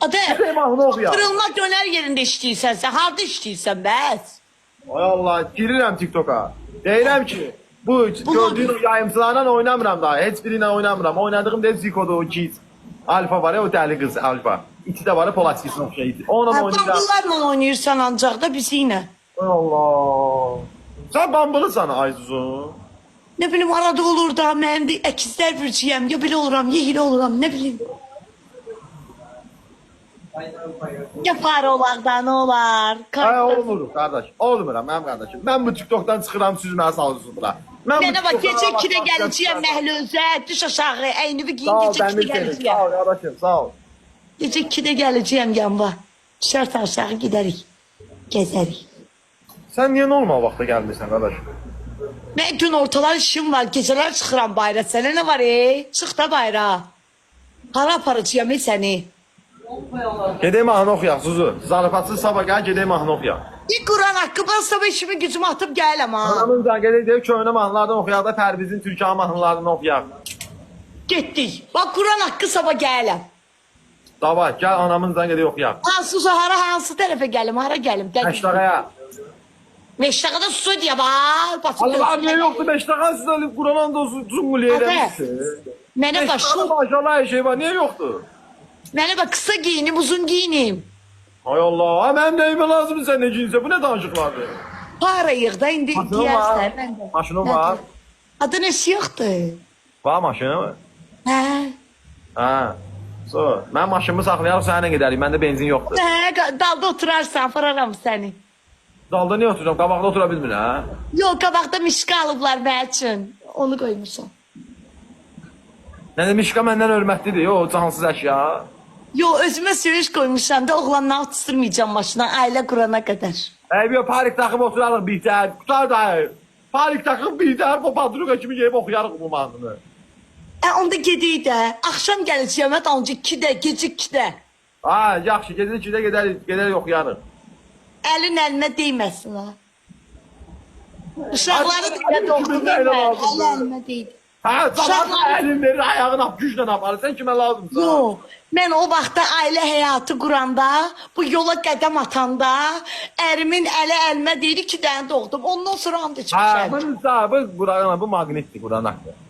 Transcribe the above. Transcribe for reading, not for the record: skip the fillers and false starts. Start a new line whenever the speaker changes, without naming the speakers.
Adı
Gedək mahnı oxuyaq.
kırılma döner yerində işləyirsən sən. Harda işləyirsən bəs?
Ay Allah, girirəm TikToka. Deyirəm ki, bu gördüyün yayımçılarla oynamıram daha. Heç biri ilə oynamıram. Oynadığım da Zico'da o Kids. Alfa var ya, o dəli qız Alfa. İti də var ya, Polaskis'in oxşaydı. Onunla oynayacağım.
Bambularla oynayırsan ancaq da bizi ilə.
Ay Allah. Sən bambılısan Ayzuzu.
Ne bileyim arada olur da mən də əkizlər bürcüyəm. Ya belə oluram, ya hilə oluram, ne bileyim. Ya fare olar da, ne olar?
Ay olmur qardaş. Olmuram mənim qardaşım. Mən bu TikTokdan çıxıram, siz mənə salıyorsunuz bura.
Mənə bax, gecə 2-də gələcəyəm məhluzə, düş aşağı, əynimi giyin,
Sağ ol,
gecə 2-də
Dəmir seni.
gələcəyəm.
Sağ ol qardaşım, sağ ol.
Gecə 2-də gələcəyəm yanva. Düşər aşağı gidərik, gəzərik.
Sən niyə normal vaxta gəlmirsən qardaş?
Mən gün ortalar işim var, gecələr çıxıram bayra. Sənə nə var Çıx da bayra. Hara aparacağım səni?
Gedək mahnı oxuyaq Zuzu. Zarafatsız sabah gəl, gedək mahnı oxuyaq.
Bir Quran haqqı ben sabah işimi gücümü atıp gələm ha.
Anamın da gedək deyib köhnə mahnılardan oxuyaq da Pərvizin Türkan mahnılarını oxuyaq.
Getdik. Bak Quran haqqı sabah gələm.
Davay, gəl anamızdan gedək oxuyaq.
Hansı hansı tərəfə gəlim, hara gəlim?
Əşdağaya.
Meştaqada su diye bak.
Allah niyə yoxdur 5 dəqiqə siz ölüb Quran dostu cumhuriyyə eləmişsiniz.
Mənə bax şu,
Maşallah hər şey var, niyə yoxdur?
mənə bax kısa giyinim, uzun giyinim.
Ay Allah, ha mənim nəyimə lazımdır sən nə giyinsə, bu nə danışıqlardır?
Para yığda indi
Maşının var,
deyərsən.
maşının var.
Adı nəsi yoxdur?
Var maşını mı?
Hə?
Ha. So, mən maşınımı saxlayarıq, sənə gedərik, məndə benzin yoxdur.
Hə, dalda oturarsan, fıraram səni.
Dalda niyə oturacam, qabaqda otura bilmir, hə?
Yox, qabaqda mişka alıblar mən üçün. Onu qoymuşam.
Nə demişka məndən hörmətlidir, yox, cansız əşya.
Yo özüme söyüş koymuşam da oğlanla atıştırmayacağım maşına aile kurana kadar.
Bir parik taxıb oturarıq birtər, qutar dayı. Parik taxıb birtər, bu padruqa kimi geyib oxuyarıq bu mahnını.
Onda gediyi de. Akşam geleceğim hadi onca 2'de, gece 2'de.
Ha, yaxşı, gedirik 2-də gedərik oxuyarıq.
Elin eline değmesin ha. Uşakları
Hadi,
bile dokun
hadi,
değil
hadi, hadi.
El elime değil.
Hə,
Uşaqlar-
sabah əlin verir, ayağını ap, güclə aparır. Sən kimə lazımsan?
Yo, ben o vaxtda aile hayatı kuranda, bu yola qədəm atanda, ərimin əli əlimə deyir 2 dənə doğdum. Ondan sonra and
Hə,
içmişəm.
bu Buranın bu maqnitdir, Quran haqqı.